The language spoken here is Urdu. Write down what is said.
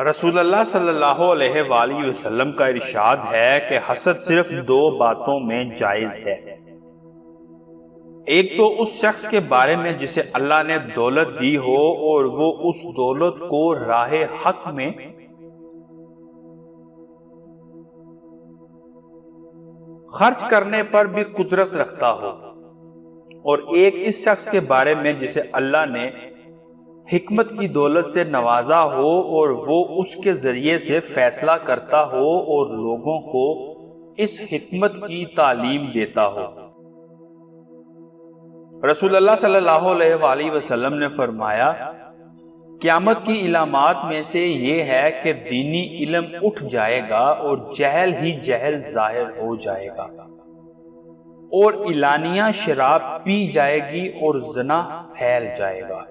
رسول اللہ صلی اللہ علیہ وآلہ وسلم کا ارشاد ہے کہ حسد صرف دو باتوں میں جائز ہے۔ ایک تو اس شخص کے بارے میں جسے اللہ نے دولت دی ہو اور وہ اس دولت کو راہ حق میں خرچ کرنے پر بھی قدرت رکھتا ہو، اور ایک اس شخص کے بارے میں جسے اللہ نے حکمت کی دولت سے نوازا ہو اور وہ اس کے ذریعے سے فیصلہ کرتا ہو اور لوگوں کو اس حکمت کی تعلیم دیتا ہو۔ رسول اللہ صلی اللہ علیہ وآلہ وسلم نے فرمایا، قیامت کی علامات میں سے یہ ہے کہ دینی علم اٹھ جائے گا اور جہل ہی جہل ظاہر ہو جائے گا، اور اعلانیہ شراب پی جائے گی اور زنا پھیل جائے گا۔